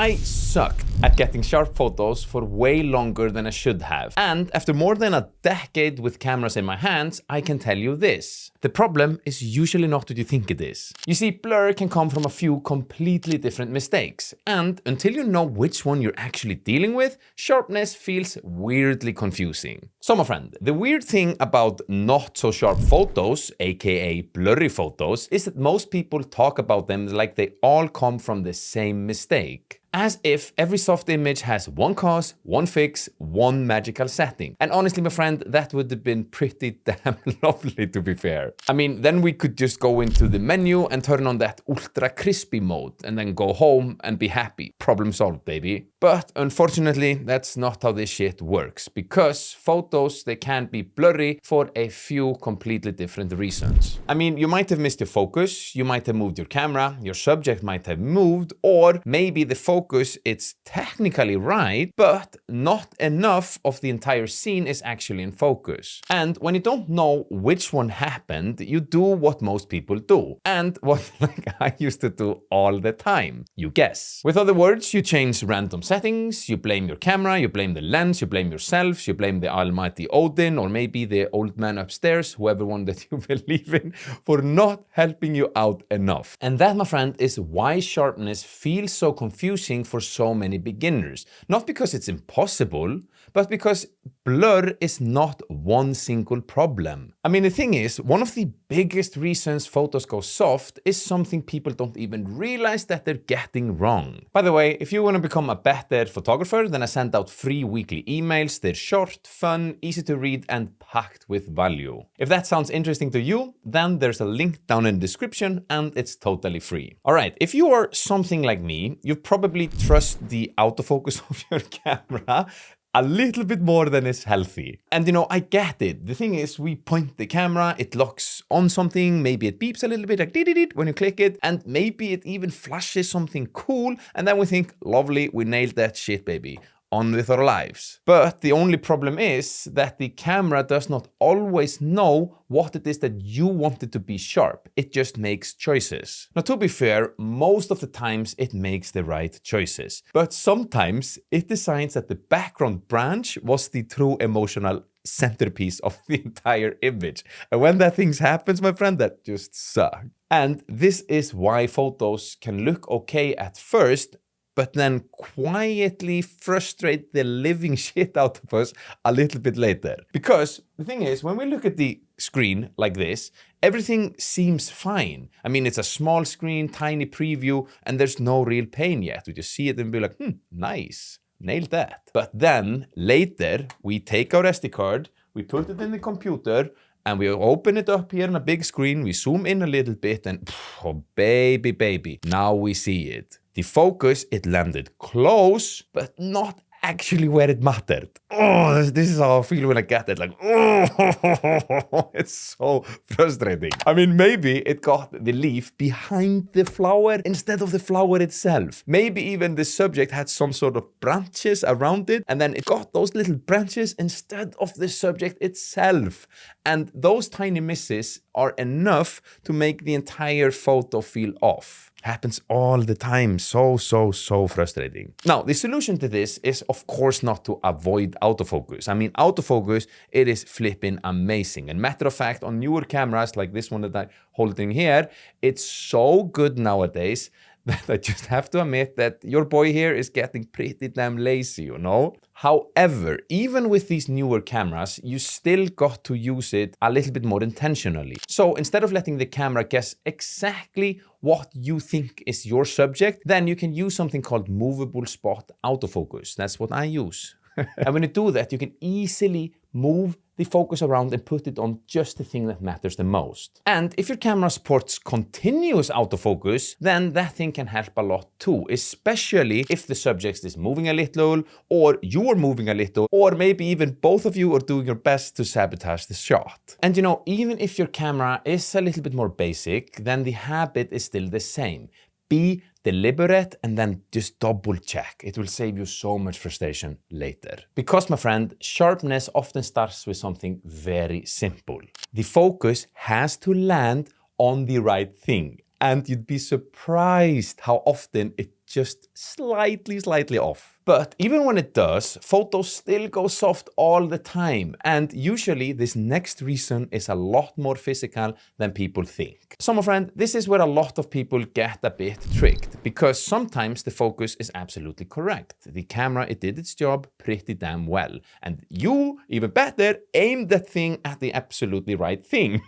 I sucked at getting sharp photos for way longer than I should have. And after more than a decade with cameras in my hands, I can tell you this. The problem is usually not what you think it is. You see, blur can come from a few completely different mistakes. And until you know which one you're actually dealing with, sharpness feels weirdly confusing. So my friend, the weird thing about not so sharp photos, aka blurry photos, is that most people talk about them like they all come from the same mistake. As if every soft image has one cause, one fix, one magical setting. And honestly, my friend, that would have been pretty damn lovely, to be fair. I mean, then we could just go into the menu and turn on that ultra crispy mode and then go home and be happy. Problem solved, baby. But unfortunately, that's not how this shit works, because photos, they can be blurry for a few completely different reasons. I mean, you might have missed your focus, you might have moved your camera, your subject might have moved, or maybe the focus, it's technically right, but not enough of the entire scene is actually in focus. And when you don't know which one happened, you do what most people do. And what I used to do all the time. You guess. With other words, you change random settings, you blame your camera, you blame the lens, you blame yourself, you blame the almighty Odin, or maybe the old man upstairs, whoever one that you believe in, for not helping you out enough. And that, my friend, is why sharpness feels so confusing for so many beginners. Not because it's impossible, but because blur is not one single problem. I mean, the thing is, one of the biggest reasons photos go soft is something people don't even realize that they're getting wrong. By the way, if you want to become a better photographer, then I send out free weekly emails. They're short, fun, easy to read, and packed with value. If that sounds interesting to you, then there's a link down in the description and it's totally free. All right, if you are something like me, you probably trust the autofocus of your camera a little bit more than is healthy. And you know, I get it. The thing is, we point the camera, it locks on something, maybe it beeps a little bit like dee-dee-dee when you click it, and maybe it even flashes something cool, and then we think, lovely, we nailed that shit, baby. On with our lives. But the only problem is that the camera does not always know what it is that you want it to be sharp. It just makes choices. Now, to be fair, most of the times it makes the right choices. But sometimes it decides that the background branch was the true emotional centerpiece of the entire image. And when that thing happens, my friend, that just sucks. And this is why photos can look okay at first, but then quietly frustrate the living shit out of us a little bit later. Because the thing is, when we look at the screen like this, everything seems fine. I mean, it's a small screen, tiny preview, and there's no real pain yet. We just see it and be like, nice, nailed that. But then later, we take our SD card, we put it in the computer, and we open it up here on a big screen, we zoom in a little bit, and oh, baby, now we see it. The focus, it landed close, but not actually where it mattered. Oh, this is how I feel when I get it. Like, oh, it's so frustrating. I mean, maybe it got the leaf behind the flower instead of the flower itself. Maybe even the subject had some sort of branches around it, and then it got those little branches instead of the subject itself. And those tiny misses are enough to make the entire photo feel off. Happens all the time. So frustrating. Now, the solution to this is, of course, not to avoid autofocus. I mean, autofocus, it is flipping amazing. And matter of fact, on newer cameras like this one that I'm holding here, it's so good nowadays that I just have to admit that your boy here is getting pretty damn lazy, you know? However, even with these newer cameras, you still got to use it a little bit more intentionally. So instead of letting the camera guess exactly what you think is your subject, then you can use something called movable spot autofocus. That's what I use. And when you do that, you can easily move the focus around and put it on just the thing that matters the most. And if your camera supports continuous autofocus, then that thing can help a lot too, especially if the subject is moving a little, or you are moving a little, or maybe even both of you are doing your best to sabotage the shot. And you know, even if your camera is a little bit more basic, then the habit is still the same. Be deliberate and then just double check. It will save you so much frustration later. Because, my friend, sharpness often starts with something very simple. The focus has to land on the right thing. And you'd be surprised how often it just slightly off. But even when it does, photos still go soft all the time. And usually this next reason is a lot more physical than people think. So my friend, this is where a lot of people get a bit tricked, because sometimes the focus is absolutely correct. The camera, it did its job pretty damn well. And you, even better, aimed that thing at the absolutely right thing.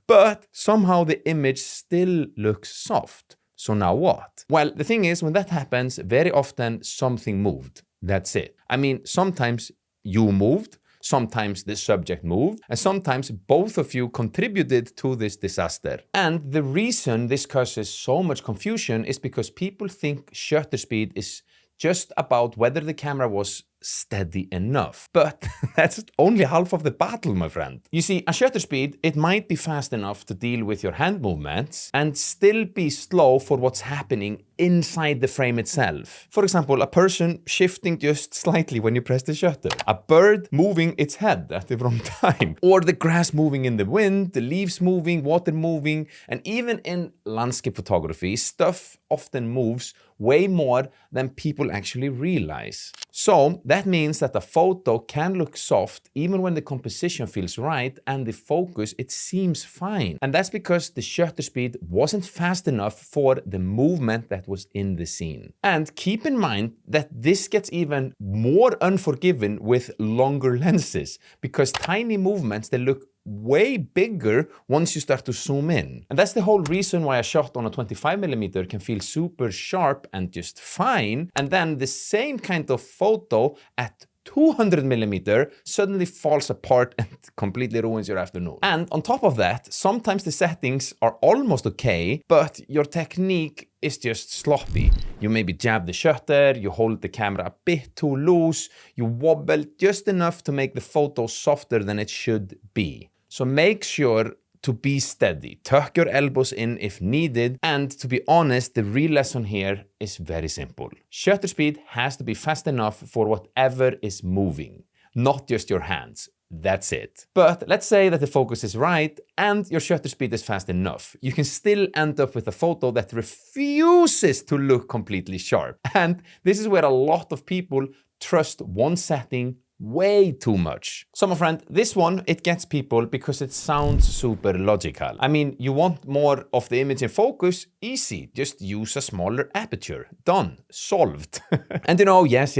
But somehow the image still looks soft. So now what? Well, the thing is, when that happens, very often something moved. That's it. I mean, sometimes you moved, sometimes the subject moved, and sometimes both of you contributed to this disaster. And the reason this causes so much confusion is because people think shutter speed is just about whether the camera was steady enough. But that's only half of the battle, my friend. You see, a shutter speed, it might be fast enough to deal with your hand movements and still be slow for what's happening inside the frame itself. For example, a person shifting just slightly when you press the shutter, a bird moving its head at the wrong time, or the grass moving in the wind, the leaves moving, water moving, and even in landscape photography, stuff often moves way more than people actually realize. So that means that a photo can look soft even when the composition feels right and the focus, it seems fine. And that's because the shutter speed wasn't fast enough for the movement that was in the scene. And keep in mind that this gets even more unforgiving with longer lenses, because tiny movements, they look way bigger once you start to zoom in. And that's the whole reason why a shot on a 25mm can feel super sharp and just fine, and then the same kind of photo at 200mm suddenly falls apart and completely ruins your afternoon. And on top of that, sometimes the settings are almost okay, but your technique is just sloppy. You maybe jab the shutter, you hold the camera a bit too loose, you wobble just enough to make the photo softer than it should be. So make sure to be steady, tuck your elbows in if needed, and to be honest, the real lesson here is very simple. Shutter speed has to be fast enough for whatever is moving, not just your hands. That's it. But let's say that the focus is right and your shutter speed is fast enough. You can still end up with a photo that refuses to look completely sharp. And this is where a lot of people trust one setting way too much. So my friend, this one, it gets people because it sounds super logical. I mean, you want more of the image in focus? Easy. Just use a smaller aperture. Done. Solved. And you know, yes,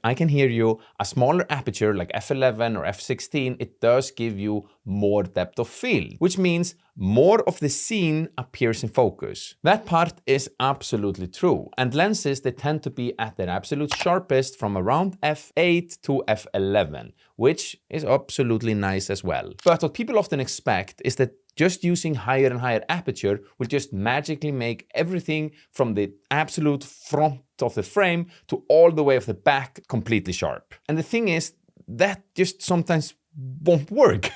I can hear you. A smaller aperture like f11 or f16, it does give you more depth of field, which means more of the scene appears in focus. That part is absolutely true. And lenses, they tend to be at their absolute sharpest from around f8 to f11, which is absolutely nice as well. But what people often expect is that just using higher and higher aperture will just magically make everything from the absolute front of the frame to all the way of the back completely sharp. And the thing is, that just sometimes won't work.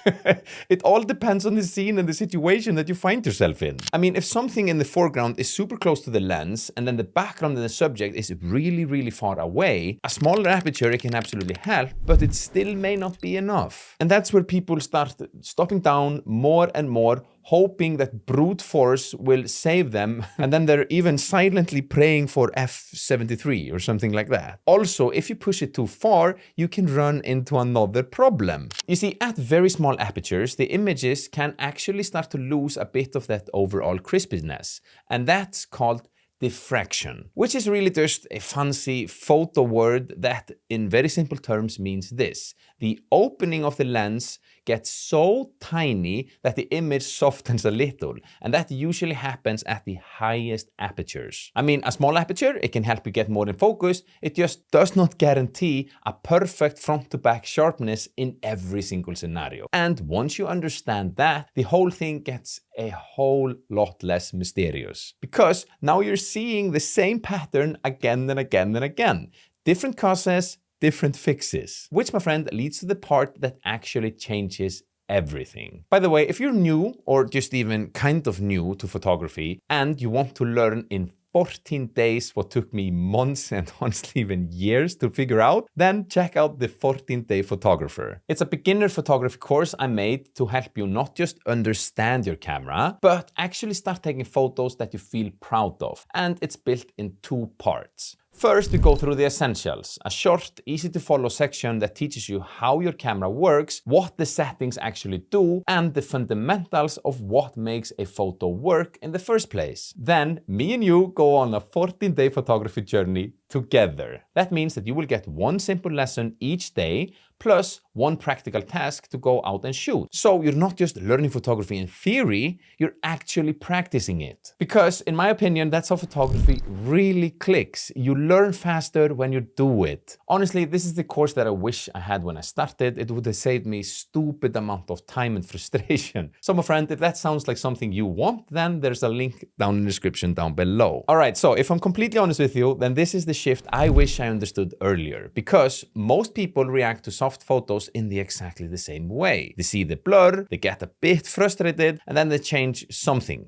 It all depends on the scene and the situation that you find yourself in. I mean, if something in the foreground is super close to the lens and then the background and the subject is really far away, a smaller aperture, it can absolutely help, but it still may not be enough. And that's where people start stopping down more and more, hoping that brute force will save them, and then they're even silently praying for f73 or something like that. Also, if you push it too far, you can run into another problem. You see, at very small apertures, the images can actually start to lose a bit of that overall crispiness, and that's called diffraction, which is really just a fancy photo word that in very simple terms means this: the opening of the lens gets so tiny that the image softens a little, and that usually happens at the highest apertures. I mean, a small aperture, it can help you get more in focus, it just does not guarantee a perfect front to back sharpness in every single scenario. And once you understand that, the whole thing gets a whole lot less mysterious, because now you're seeing the same pattern again and again and again. Different causes, different fixes. Which, my friend, leads to the part that actually changes everything. By the way, if you're new or just even kind of new to photography and you want to learn in 14 days what took me months and honestly even years to figure out, then check out the 14-Day Photographer. It's a beginner photography course I made to help you not just understand your camera, but actually start taking photos that you feel proud of. And it's built in 2 parts. First, we go through the essentials, a short, easy-to-follow section that teaches you how your camera works, what the settings actually do, and the fundamentals of what makes a photo work in the first place. Then, me and you go on a 14-day photography journey together. That means that you will get one simple lesson each day, plus one practical task to go out and shoot. So you're not just learning photography in theory, you're actually practicing it. Because in my opinion, that's how photography really clicks. You learn faster when you do it. Honestly, this is the course that I wish I had when I started. It would have saved me stupid amount of time and frustration. So my friend, if that sounds like something you want, then there's a link down in the description down below. All right, so if I'm completely honest with you, then this is the shift I wish I understood earlier. Because most people react to soft photos in exactly the same way. They see the blur, they get a bit frustrated, and then they change something,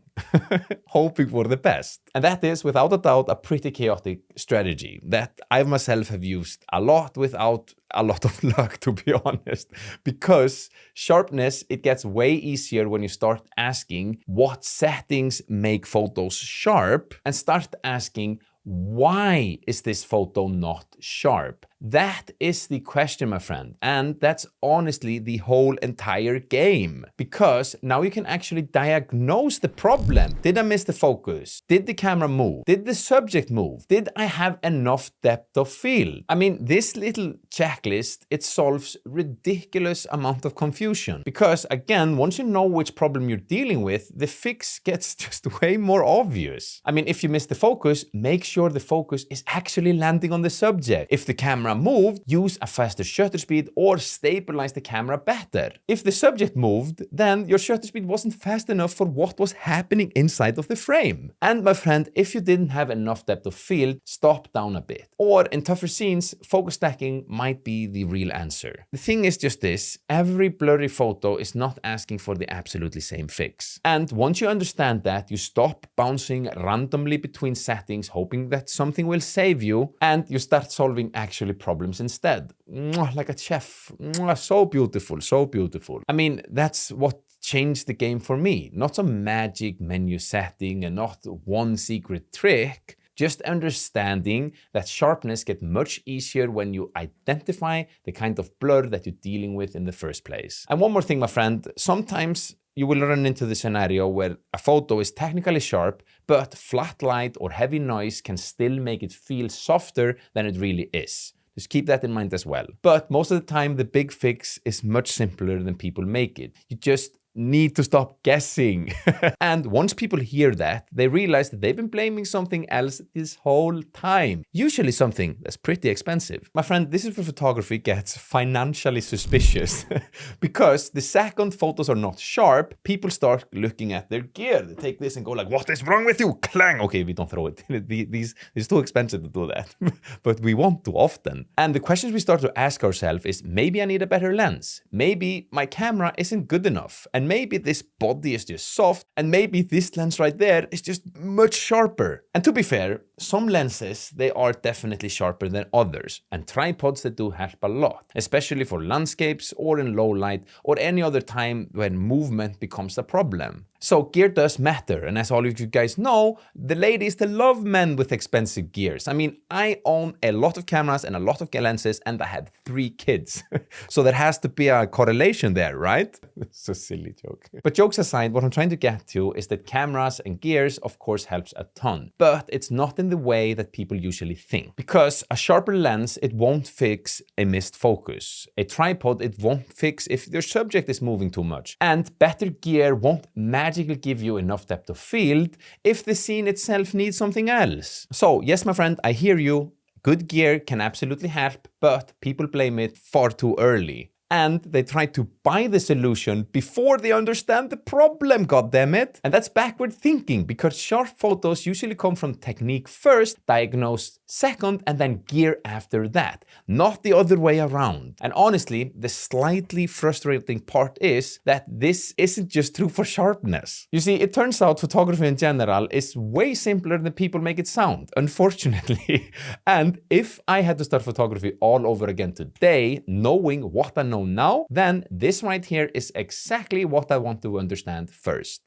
hoping for the best. And that is, without a doubt, a pretty chaotic strategy that I myself have used a lot without a lot of luck, to be honest. Because sharpness, it gets way easier when you start asking what settings make photos sharp and start asking, why is this photo not sharp? That is the question, my friend. And that's honestly the whole entire game. Because now you can actually diagnose the problem. Did I miss the focus? Did the camera move? Did the subject move? Did I have enough depth of field? I mean, this little checklist, it solves ridiculous amount of confusion. Because again, once you know which problem you're dealing with, the fix gets just way more obvious. I mean, if you miss the focus, make sure the focus is actually landing on the subject. If the camera moved, use a faster shutter speed or stabilize the camera better. If the subject moved, then your shutter speed wasn't fast enough for what was happening inside of the frame. And my friend, if you didn't have enough depth of field, stop down a bit. Or in tougher scenes, focus stacking might be the real answer. The thing is just this, every blurry photo is not asking for the absolutely same fix. And once you understand that, you stop bouncing randomly between settings, hoping that something will save you, and you start solving actually problems instead. Like a chef. So beautiful, so beautiful. I mean, that's what changed the game for me. Not some magic menu setting and not one secret trick. Just understanding that sharpness gets much easier when you identify the kind of blur that you're dealing with in the first place. And one more thing, my friend, sometimes you will run into the scenario where a photo is technically sharp, but flat light or heavy noise can still make it feel softer than it really is. Just keep that in mind as well. But most of the time, the big fix is much simpler than people make it. You just need to stop guessing. And once people hear that, they realize that they've been blaming something else this whole time. Usually something that's pretty expensive. My friend, this is where photography gets financially suspicious. Because the second photos are not sharp, people start looking at their gear. They take this and go like, what is wrong with you? Clang! Okay, we don't throw it. It's too expensive to do that. But we want to often. And the questions we start to ask ourselves is, maybe I need a better lens. Maybe my camera isn't good enough. And maybe this body is just soft, and maybe this lens right there is just much sharper. And to be fair, some lenses, they are definitely sharper than others, and tripods that do help a lot, especially for landscapes or in low light or any other time when movement becomes a problem. So gear does matter, and as all of you guys know, the ladies, they love men with expensive gears. I mean, I own a lot of cameras and a lot of lenses, and I have 3 kids. So there has to be a correlation there, right? It's a silly joke. But jokes aside, what I'm trying to get to is that cameras and gears, of course, helps a ton. But it's not in the way that people usually think. Because a sharper lens, it won't fix a missed focus. A tripod, it won't fix if your subject is moving too much. And better gear won't magically give you enough depth of field if the scene itself needs something else. So yes, my friend, I hear you. Good gear can absolutely help, but people blame it far too early. and they try to buy the solution before they understand the problem, goddammit. And that's backward thinking, because sharp photos usually come from technique first, diagnose second, and then gear after that, not the other way around. And honestly, the slightly frustrating part is that this isn't just true for sharpness. You see, it turns out photography in general is way simpler than people make it sound, unfortunately. And if I had to start photography all over again today, knowing what I know now, then this right here is exactly what I want to understand first.